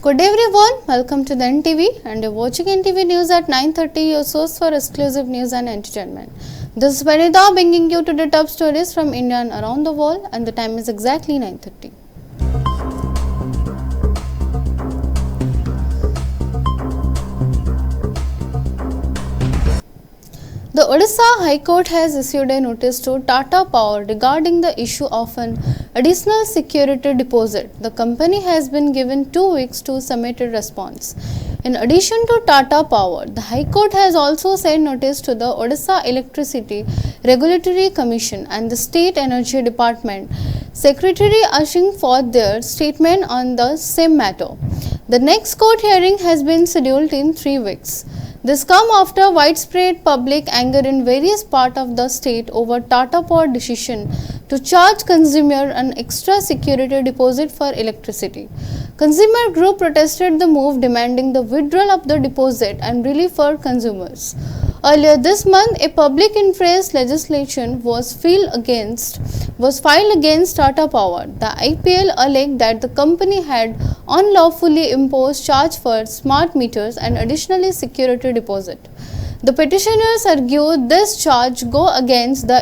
Good day everyone, welcome to the NTV and you're watching NTV News at 9:30, your source for exclusive news and entertainment. This is Vanida bringing you to the top stories from India and around the world, and the time is exactly 9:30. The Odisha High Court has issued a notice to Tata Power regarding the issue of an additional security deposit. The company has been given 2 weeks to submit a response. In addition to Tata Power, the High Court has also sent notice to the Odisha Electricity Regulatory Commission and the State Energy Department Secretary asking for their statement on the same matter. The next court hearing has been scheduled in 3 weeks. This comes after widespread public anger in various parts of the state over Tata Power decision to charge consumer an extra security deposit for electricity. Consumer group protested the move, demanding the withdrawal of the deposit and relief for consumers. Earlier this month, a public interest legislation was filed against Tata Power. The IPL alleged that the company had unlawfully imposed charge for smart meters and additionally security deposit. The petitioners argued this charge go against the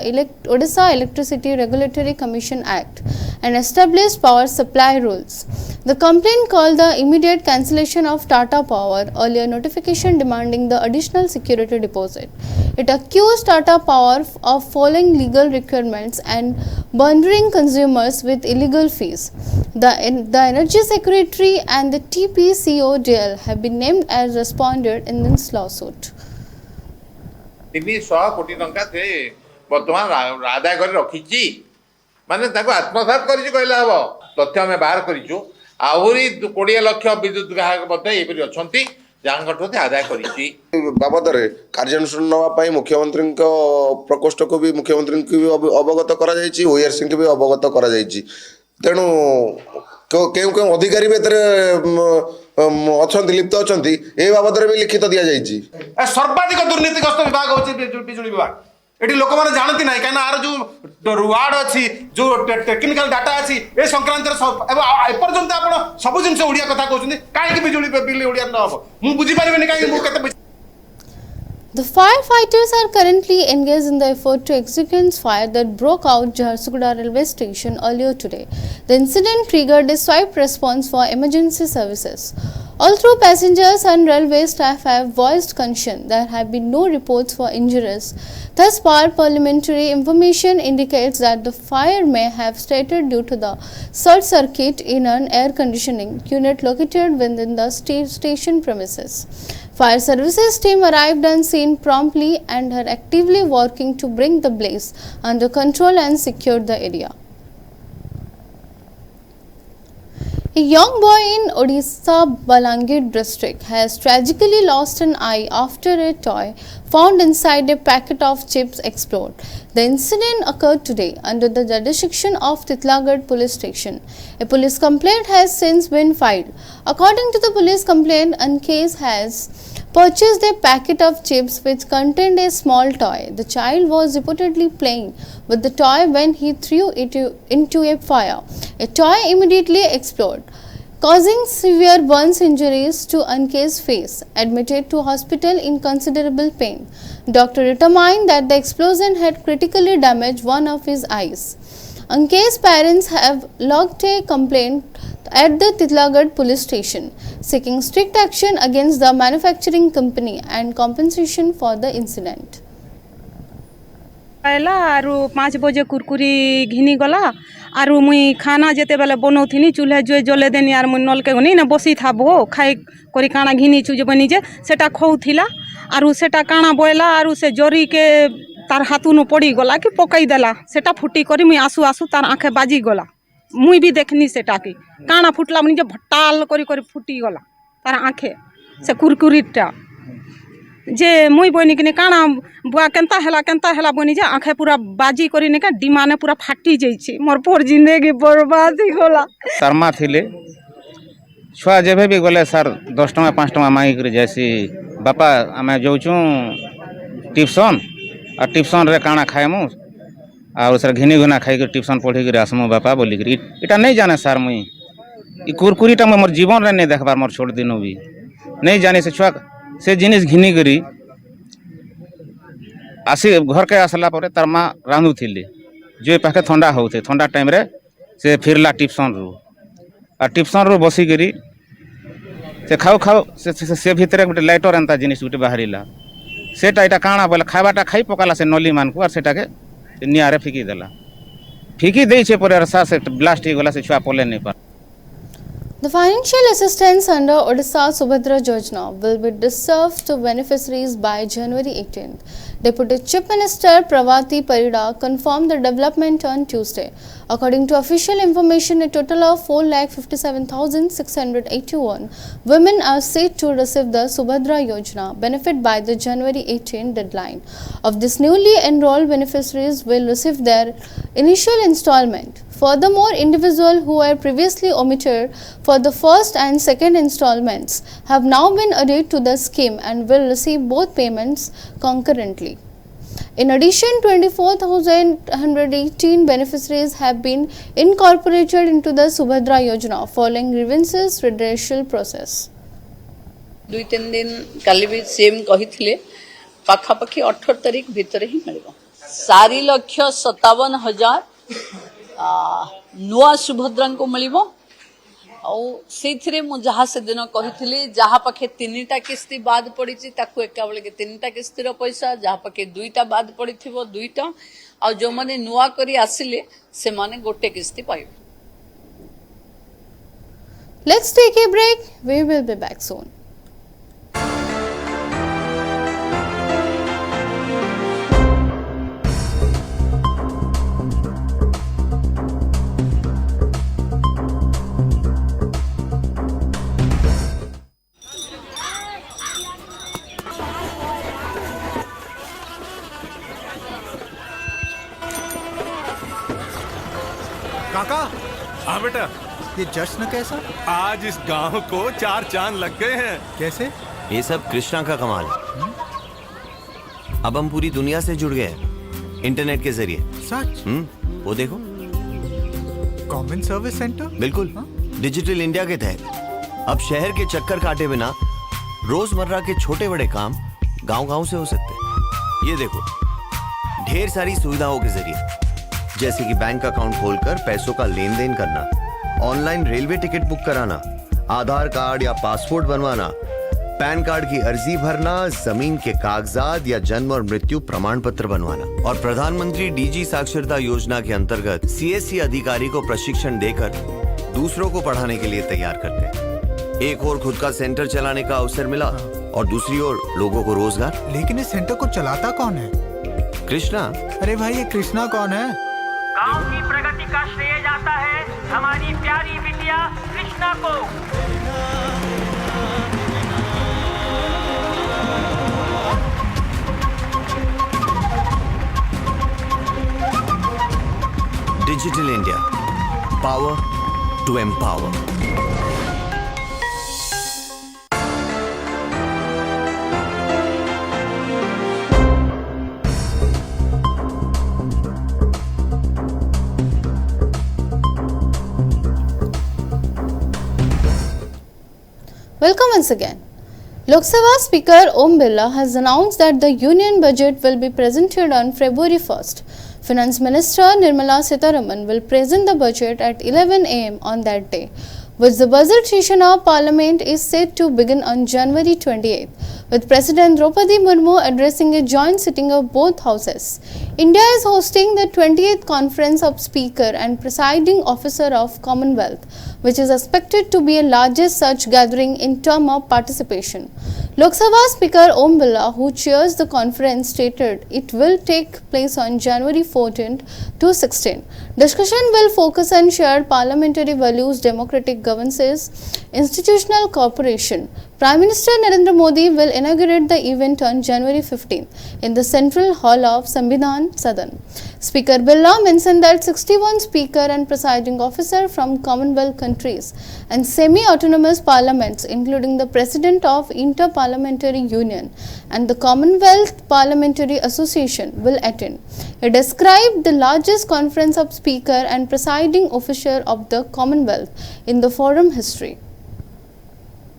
Odisha Electricity Regulatory Commission Act and established power supply rules. The complaint called the immediate cancellation of Tata Power earlier notification demanding the additional security deposit. It accused Tata Power of following legal requirements and burdening consumers with illegal fees. The Energy Secretary and the TPCODL have been named as respondent in this lawsuit. 300 कोटी टंका से वर्तमान आदाय कर रखी माने आत्मसात कर तथ्य आम बाहर करूँ आहरी 20 लाख विद्युत ग्राहक अच्छा जहाँ आदाय कर बाबद कार्यानुष्ठान नापी मुख्यमंत्री प्रकोष्ठ को भी मुख्यमंत्री को भी अवगत कर सिंह भी अवगत कर तेणु क्यों क्यों अधिकारी अच्छा लिप्त अच्छा ये बाबद भी लिखित दि जाए सर्वाधिक दुर्नीतिग्रस्त विभाग होची बिजुली विभाग एटी लोक माने जानती नाही काना आर जो वार्ड अछि जो टेक्निकल डाटा अछि ए संक्रांत एपर्यंत आपण सब जिनस ओडिया कथा कहउछन काहे कि बिजुली बिल ओडिया न हो मु बुझी परिबेनी काहे मु केते The firefighters are currently engaged in the effort to extinguish fire that broke out Jharsuguda railway station earlier today. The incident triggered a swift response for emergency services. Although passengers and railway staff have voiced concern, there have been no reports for injuries. Thus far, parliamentary information indicates that the fire may have started due to the short circuit in an air conditioning unit located within the station premises. Fire services team arrived on scene promptly and are actively working to bring the blaze under control and secure the area. A young boy in Odisha Balangir district has tragically lost an eye after a toy found inside a packet of chips exploded. The incident occurred today under the jurisdiction of Titlagarh police station. A police complaint has since been filed. According to the police complaint, a case has purchased a packet of chips which contained a small toy. The child was reportedly playing with the toy when he threw it into a fire. A toy immediately exploded, causing severe burns injuries to Anke's face. Admitted to hospital in considerable pain, doctor determined that the explosion had critically damaged one of his eyes. Anke's parents have logged a complaint at the Titlagarh police station, seeking strict action against the manufacturing company and compensation for the incident. आयला आरु 5 बजे कुरकुरी घिनी गला आरु मुई खाना जेते बेले बनौथिनी चूल्हे जो जले देनी आर मुई नलके गनी ना बसी थाबो खाई करी काना घिनी छु जे बनी जे सेटा खौथिला आरु सेटा काना बोइला आरु से जरी के तार हाथुनु पड़ी गला कि पकई देला सेटा फुटी करी मुई आसु आसु तार आंखे बाजी गला मुई भी देखनी सेटा की काना फुटला मुई जे भटाल करी करी फुटी गला तार आंखे से कुरकुरीटा जे मुई बनी कि काना बुआ केनता हेला बनी जे आंखे पूरा बाजी करी ने का डिमाने पूरा फाटी जाइछि मोर पोर जिंदगी बर्बाद ही गला शर्मा थिले छुआ जेबे भी गले सर 10 टका 5 टका मांगी कर जैसी बापा आमे जोचू ट्यूशन आ ट्यूशन रे काना खाएमु आ सर घिनी घुना खाई के ट्यूशन पढ़ी कर आसमु बापा बोली कर इटा नहीं जाने सर मुई ई कुरकुरीटा मोर जीवन रे नहीं देखबार मोर छोड़ दिनु भी नहीं जानी से छुआ से जिनिस घिनी करी आसी घर के आसला पर तार माँ रांधुली जो पाखे थंडा होते थंडा टाइम रे से फिरला टिप्सन रु आ टिप्सन रु बसिकी से खाऊ खाऊ से भितर गोटे लाइटर एंता जिनिस गोटे बाहरिला सेटा इटा काଣା बोले खाबाटा खाई पकाला से नली मान को और सेटा के निआरे फिकी देला फिकी देई छे पर रसा से ब्लास्ट हो गला से छुआ पले नहीं पर The financial assistance under Odisha Subhadra Yojana will be disbursed to beneficiaries by January 18th. Deputy Chief Minister Pravati Parida confirmed the development on Tuesday. According to official information, a total of 4,57,681 women are set to receive the Subhadra Yojana benefit by the January 18 deadline. Of this, newly enrolled beneficiaries will receive their initial installment. Furthermore, individuals who were previously omitted for the first and second installments have now been added to the scheme and will receive both payments concurrently. In addition, 24,118 beneficiaries have been incorporated into the Subhadra Yojana following grievances redressal process. 2-3 दिन काली भी same कही पाखापाखि 18 तारीख भितर ही मिल 4,57,000 नुआ सुभद्रा को मिल से जहाँ से दिन कही जहाँ पाखे 3टा किस्ती बाद पड़ी एका बेले के 3टा किस्तीर पैसा जहाँ पाखे 2टा बाद पड़ी 2टा आ जो माने नुआ करी आसिले से माने गोटे किस्ती पाइबे. Let's take a break. We will be back soon. काका हाँ बेटा ये जश्न कैसा? आज इस गांव को 4 चांद लग गए हैं. कैसे? ये सब कृष्णा का कमाल है. अब हम पूरी दुनिया से जुड़ गए हैं इंटरनेट के जरिए. सच? वो देखो कॉमन सर्विस सेंटर. बिल्कुल डिजिटल इंडिया के तहत अब शहर के चक्कर काटे बिना रोजमर्रा के छोटे बड़े काम गांव-गांव से हो सकते हैं. ये देखो ढेर सारी सुविधाओं के जरिए जैसे कि बैंक अकाउंट खोलकर पैसों का लेन देन करना, ऑनलाइन रेलवे टिकट बुक कराना, आधार कार्ड या पासपोर्ट बनवाना, पैन कार्ड की अर्जी भरना, जमीन के कागजात या जन्म और मृत्यु प्रमाण पत्र बनवाना. और प्रधानमंत्री डीजी साक्षरता योजना के अंतर्गत सीएससी अधिकारी को प्रशिक्षण देकर दूसरों को पढ़ाने के लिए तैयार करते हैं. एक और खुद का सेंटर चलाने का अवसर मिला और दूसरी ओर लोगों को रोजगार. लेकिन इस सेंटर को चलाता कौन है? कृष्णा. अरे भाई ये कृष्णा कौन है? गांव की प्रगति का श्रेय जाता है हमारी प्यारी बिटिया कृष्णा को. Digital India power to empower. Welcome once again. Lok Sabha Speaker Om Birla has announced that the Union Budget will be presented on February 1st. Finance Minister Nirmala Sitharaman will present the budget at 11 am on that day, which the budget session of Parliament is set to begin on January 28th, with President Draupadi Murmu addressing a joint sitting of both houses. India is hosting the 20th Conference of Speaker and Presiding Officer of Commonwealth, which is expected to be the largest such gathering in terms of participation. Lok Sabha Speaker Om Birla, who chairs the conference, stated it will take place on January 14th to 16th. Discussion will focus on shared parliamentary values, democratic governance, institutional cooperation, Prime Minister Narendra Modi will inaugurate the event on January 15 in the Central Hall of Sambidhan Sadan. Speaker Birla mentioned that 61 speaker and presiding officer from Commonwealth countries and semi-autonomous parliaments, including the President of Inter-Parliamentary Union and the Commonwealth Parliamentary Association, will attend. He described the largest conference of speaker and presiding officer of the Commonwealth in the forum history.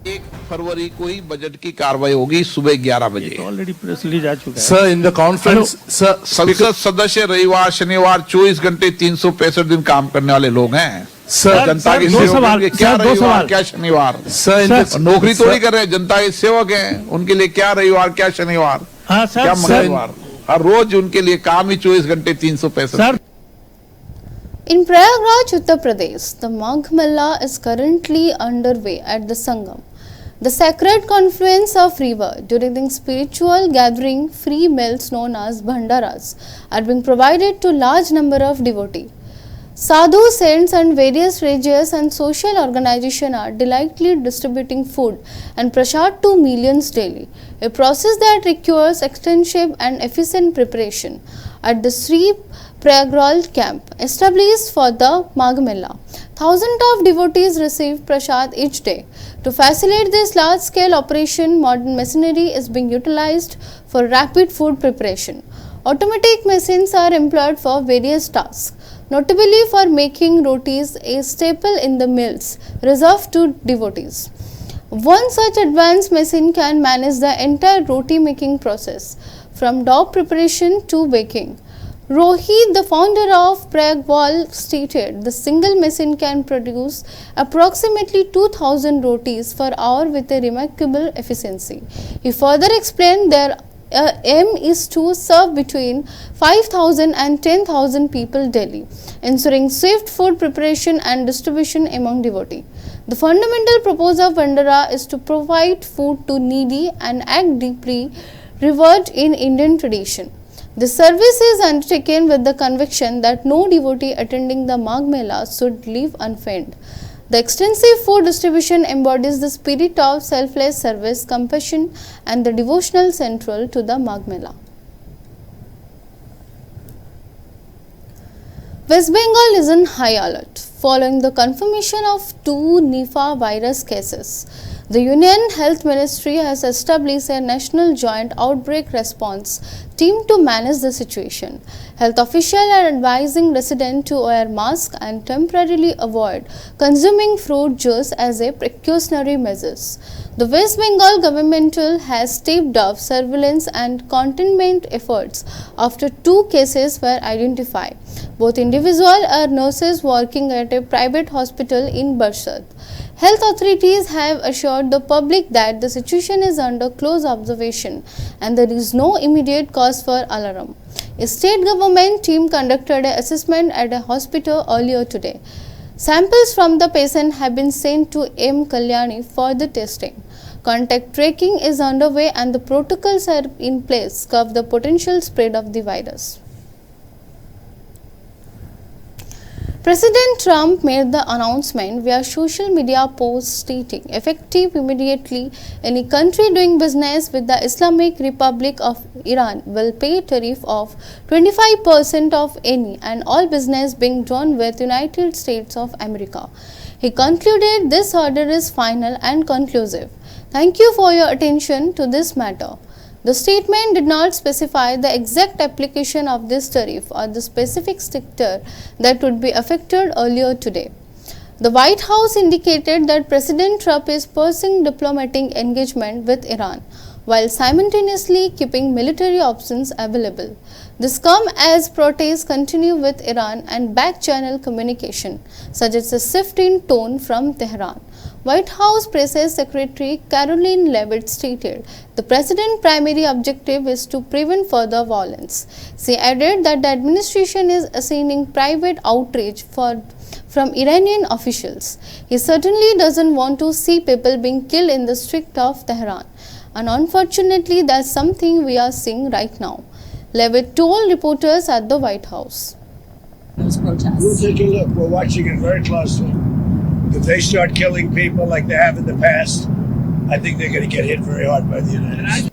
1 फरवरी को ही budget की कार्रवाई होगी सुबह 11 बजे। Already press release आ चुका है। Sir in the conference संसद सदस्य रविवार शनिवार 24 घंटे 365 दिन काम करने वाले लोग हैं। सर जनता के सेवक क्या रविवार क्या शनिवार? सर नौकरी थोड़ी कर रहे हैं, जनता के सेवक हैं, उनके लिए क्या रविवार क्या शनिवार क्या मंगलवार? हर रोज उनके लिए काम ही 24 घंटे 365। In Prayagraj, Uttar Pradesh, the Magh Mela is currently underway at the Sangam, the sacred confluence of river. During the spiritual gathering, free meals known as bhandaras are being provided to large number of devotees. Sadhu, saints and various religious and social organizations are delightfully distributing food and prasad to millions daily, a process that requires extensive and efficient preparation. At the Sri Prayagraj camp established for the Magh Mela, thousands of devotees receive prasad each day. To facilitate this large-scale operation, modern machinery is being utilized for rapid food preparation. Automatic machines are employed for various tasks, notably for making rotis, a staple in the meals reserved to devotees. One such advanced machine can manage the entire roti making process, from dough preparation to baking. Rohit, the founder of Prayagraj, stated the single machine can produce approximately 2000 rotis per hour with a remarkable efficiency. He further explained their aim is to serve between 5,000 and 10,000 people daily, ensuring swift food preparation and distribution among devotees. The fundamental purpose of Bhandara is to provide food to needy and act deeply revered in Indian tradition. This service is undertaken with the conviction that no devotee attending the Magh Mela should leave unfed. The extensive food distribution embodies the spirit of selfless service, compassion and the devotional central to the Magh Mela. West Bengal is in high alert following the confirmation of 2 Nipah virus cases. The Union Health Ministry has established a national joint outbreak response team to manage the situation. Health officials are advising residents to wear masks and temporarily avoid consuming fruit juice as a precautionary measures. The West Bengal government has stepped up surveillance and containment efforts after 2 cases were identified. Both individuals are nurses working at a private hospital in Barsad. Health authorities have assured the public that the situation is under close observation and there is no immediate cause for alarm. A state government team conducted an assessment at a hospital earlier today. Samples from the patient have been sent to M. Kalyani for the testing. Contact tracking is underway and the protocols are in place to curb the potential spread of the virus. President Trump made the announcement via social media post stating, effective immediately, any country doing business with the Islamic Republic of Iran will pay a tariff of 25% of any and all business being done with United States of America. He concluded this order is final and conclusive. Thank you for your attention to this matter. The statement did not specify the exact application of this tariff or the specific sector that would be affected earlier today. The White House indicated that President Trump is pursuing diplomatic engagement with Iran while simultaneously keeping military options available. This comes as protests continue with Iran and back-channel communication suggests a shift in tone from Tehran. White House Press Secretary Caroline Leavitt stated the president's primary objective is to prevent further violence. She added that the administration is assigning private outrage from Iranian officials. He certainly doesn't want to see people being killed in the streets of Tehran. And unfortunately, that's something we are seeing right now, Leavitt told reporters at the White House. We'll take a look. We're watching it very closely. If they start killing people like they have in the past, I think they're going to get hit very hard by the United States.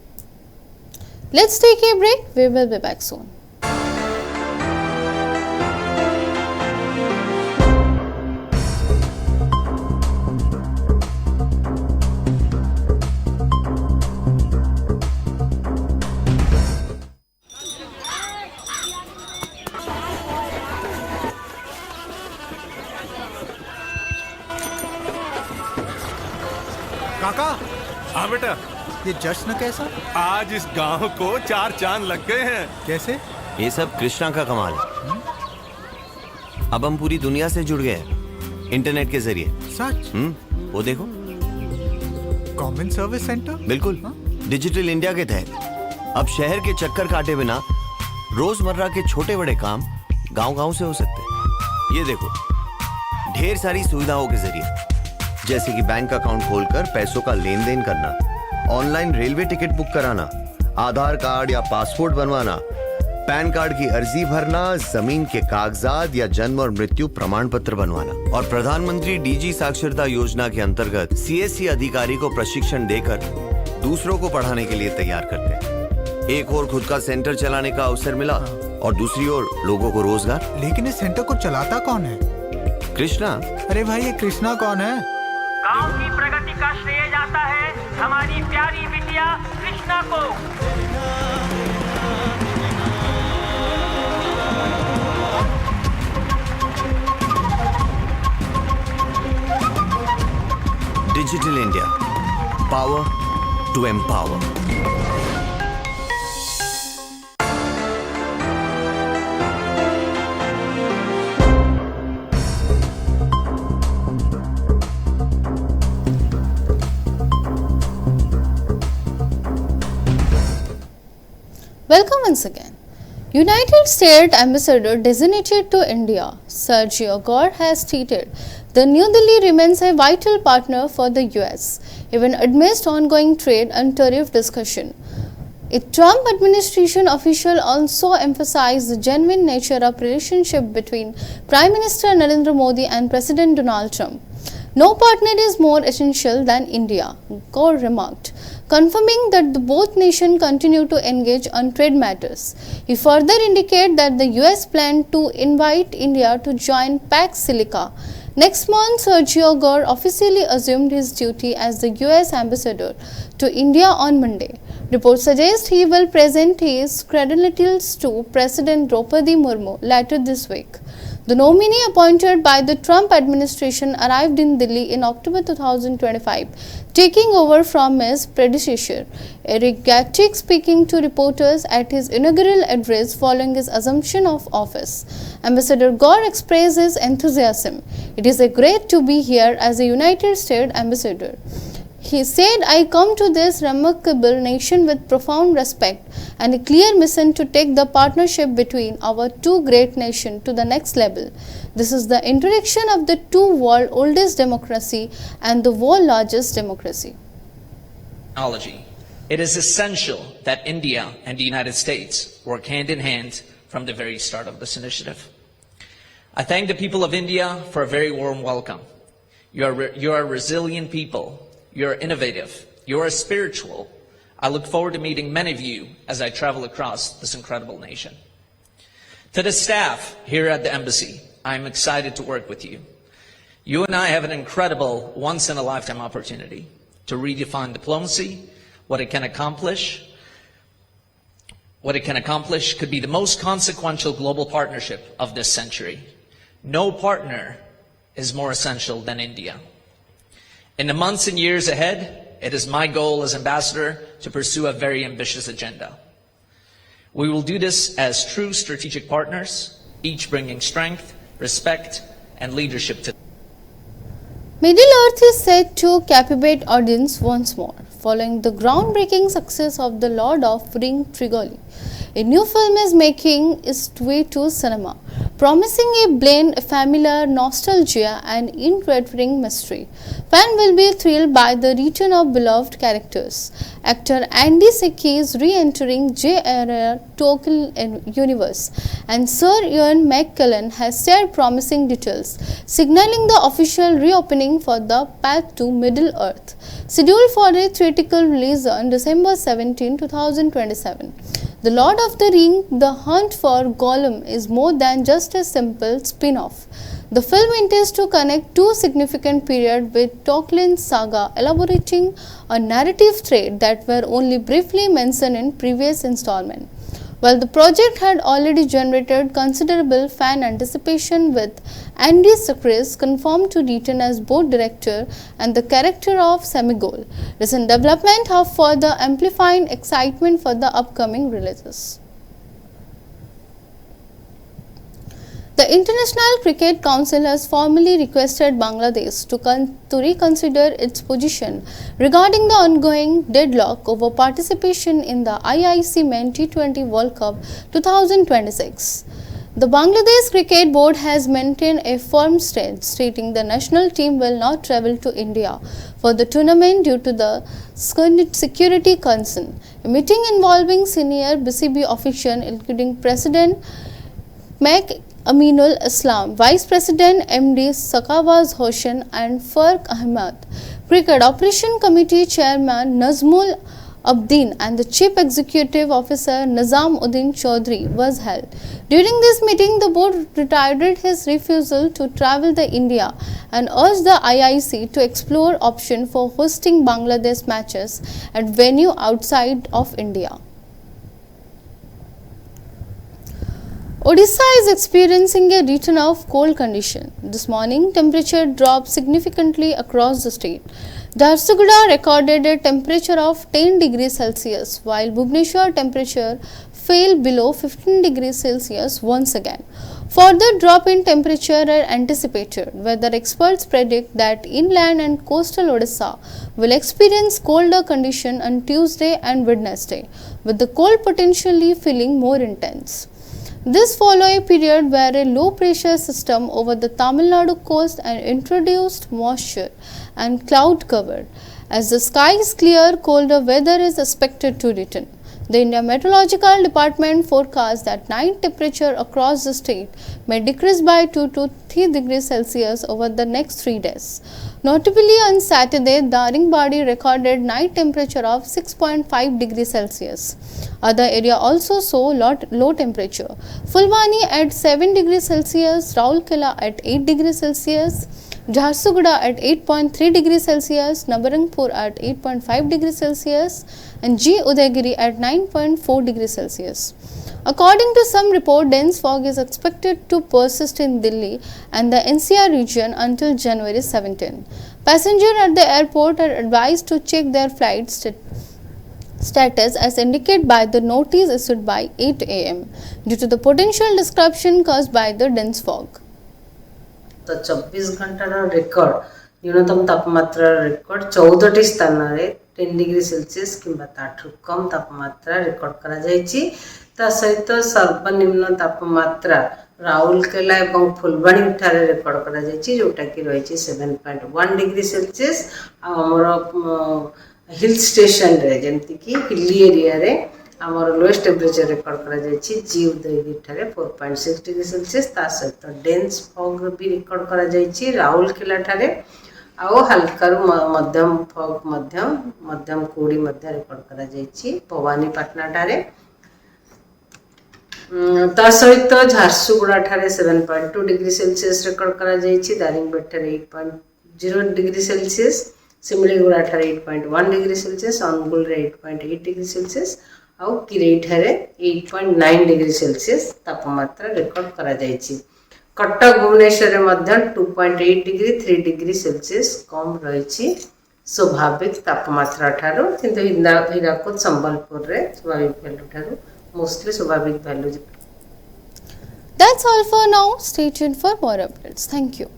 Let's take a break. We will be back soon. काका, हाँ बेटा, ये जश्न कैसा? आज इस गांव को 4 चांद लग गए हैं। कैसे? ये सब कृष्णा का कमाल है। अब हम पूरी दुनिया से जुड़ गए हैं इंटरनेट के जरिए। सच? वो देखो, कॉमन सर्विस सेंटर? बिल्कुल, डिजिटल इंडिया के तहत अब शहर के चक्कर काटे बिना रोजमर्रा के छोटे बड़े काम गांव-गांव से हो सकते हैं। ये देखो, ढेर सारी सुविधाओं के जरिए, जैसे कि बैंक अकाउंट खोलकर पैसों का लेन देन करना, ऑनलाइन रेलवे टिकट बुक कराना, आधार कार्ड या पासपोर्ट बनवाना, पैन कार्ड की अर्जी भरना, जमीन के कागजात या जन्म और मृत्यु प्रमाण पत्र बनवाना। और प्रधानमंत्री डीजी साक्षरता योजना के अंतर्गत सीएससी अधिकारी को प्रशिक्षण देकर दूसरों को पढ़ाने के लिए तैयार करते हैं। एक और खुद का सेंटर चलाने का अवसर मिला और दूसरी ओर लोगों को रोजगार। लेकिन इस सेंटर को चलाता कौन है? कृष्णा। अरे भाई, ये कृष्णा कौन है? गांव की प्रगति का श्रेय जाता है हमारी प्यारी बिटिया कृष्णा को। Digital India, power to empower. Welcome once again. United States Ambassador designated to India, Sergio Gore, has stated the New Delhi remains a vital partner for the US, even amidst ongoing trade and tariff discussion. A Trump administration official also emphasized the genuine nature of relationship between Prime Minister Narendra Modi and President Donald Trump. No partner is more essential than India, Gore remarked, confirming that both nations continue to engage on trade matters. He further indicated that the US planned to invite India to join Pax Silica. Next month, Sergio Gore officially assumed his duty as the US ambassador to India on Monday. Reports suggest he will present his credentials to President Draupadi Murmu later this week. The nominee appointed by the Trump administration arrived in Delhi in October 2025, taking over from his predecessor, Eric Gattick, speaking to reporters at his inaugural address following his assumption of office. Ambassador Gore expressed his enthusiasm. "It is a great to be here as a United States ambassador." He said, "I come to this remarkable nation with profound respect and a clear mission to take the partnership between our two great nations to the next level. This is the introduction of the two world oldest democracy and the world largest democracy." It is essential that India and the United States work hand in hand from the very start of this initiative. I thank the people of India for a very warm welcome. You are resilient people. You're innovative. You're spiritual. I look forward to meeting many of you as I travel across this incredible nation. To the staff here at the embassy, I'm excited to work with you. You and I have an incredible once-in-a-lifetime opportunity to redefine diplomacy, what it can accomplish. What it can accomplish could be the most consequential global partnership of this century. No partner is more essential than India. In the months and years ahead, it is my goal as ambassador to pursue a very ambitious agenda. We will do this as true strategic partners, each bringing strength, respect, and leadership to. Middle Earth is set to captivate audience once more, following the groundbreaking success of The Lord of the Rings trilogy. A new film is making its way to cinema. promising a blend of familiar nostalgia and intriguing mystery. Fans will be thrilled by the return of beloved characters. Actor Andy Secchi is re-entering J.R.R. Tolkien universe, and Sir Ian McKellen has shared promising details, signaling the official reopening for the Path to Middle-earth, scheduled for a theatrical release on December 17, 2027. The Lord of the Ring, The Hunt for Gollum is more than just a simple spin-off. The film intends to connect two significant periods with Tolkien's saga, elaborating a narrative thread that were only briefly mentioned in previous installments. While the project had already generated considerable fan anticipation, with Andy Serkis confirmed to return as both director and the character of Semigol, recent developments have further amplified excitement for the upcoming releases. The International Cricket Council has formally requested Bangladesh to reconsider its position regarding the ongoing deadlock over participation in the IIC Men T20 World Cup 2026. The Bangladesh Cricket Board has maintained a firm stance, stating the national team will not travel to India for the tournament due to the security concern. A meeting involving senior BCB officials, including President Aminul Islam, Vice President MD Sakawaz Hossain and Farq Ahmed, Cricket Operation Committee Chairman Nazmul Abdin and the Chief Executive Officer Nizamuddin Chaudhry was held. During this meeting, the board reiterated his refusal to travel to India and urged the IIC to explore option for hosting Bangladesh matches at venue outside of India. Odisha is experiencing a return of cold condition. This morning, temperature dropped significantly across the state. Jharsuguda recorded a temperature of 10 degrees Celsius, while Bhubaneswar temperature fell below 15 degrees Celsius once again. Further drop in temperature are anticipated. Weather experts predict that inland and coastal Odisha will experience colder conditions on Tuesday and Wednesday, with the cold potentially feeling more intense. This follows a period where a low pressure system over the Tamil Nadu coast and introduced moisture and cloud cover. As the sky is clear, colder weather is expected to return. The India Meteorological Department forecasts that night temperature across the state may decrease by 2 to 3 degrees Celsius over the next 3 days. Notably, on Saturday, Daringbadi recorded night temperature of 6.5 degrees Celsius. Other areas also saw low temperature. Fulbani at 7 degrees Celsius, Raulkela at 8 degrees Celsius, Jharsuguda at 8.3 degrees Celsius, Nabarangpur at 8.5 degrees Celsius, and G. Udayagiri at 9.4 degrees Celsius. According to some report, dense fog is expected to persist in Delhi and the NCR region until January 17. Passengers at the airport are advised to check their flight status as indicated by the notice issued by 8 am due to the potential disruption caused by the dense fog. तो 24 घंटार record न्यूनतम तापमात्रा record 14टी स्थान रे 10 degree Celsius किंबा ताठू कम तापमात्रा record करा जायछि ता सहित सर्वनिम्न तापमात्रा राउरकेला एवं फुलबाणी ठारे रेकर्ड करा जायछि जोटा कि रहिछि 7.1 डिग्री सेल्सियस आ हमर हिल स्टेशन रे जेंति कि हिली एरिया रे आमर लोएस्ट टेम्परेचर रेकर्ड करा जायछि जी उदयगिरी ठारे 4.6 डिग्री सेल्सियस ता सहित डेंस फॉग भी रेकर्ड करा जायछि राउरकेला ठारे आउ हल्का मध्यम फॉग मध्यम कोडी मध्य रेकर्ड करा जायछि भवानीपाटना ठारे ता सहित झारसुगुड़ा ठारे 7.2 डिग्री सेल्सियस रेकर्ड करा जायछि दारिंगबाड़ी ठारे 8.0 डिग्री सेल्सियस सिमलीगुड़ा ठारे 8.1 डिग्री सेल्सियस अनुगुल रे 8.8 डिग्री सेल्सियस आउ किरै ठारे 8.9 डिग्री सेल्सियस तापमात्रा रेकर्ड करा जायछि कटक भुवनेश्वर रे मध्य 2.8 डिग्री 3 डिग्री सेल्सियस कम रहिछि स्वाभाविक तापमात्रा ठारो किंतु हिराकुद संबलपुर रे स्वाभाविक वैल्यू ठारो मोस्टली स्वाभाविक value. That's all for now. Stay tuned for more updates. Thank you.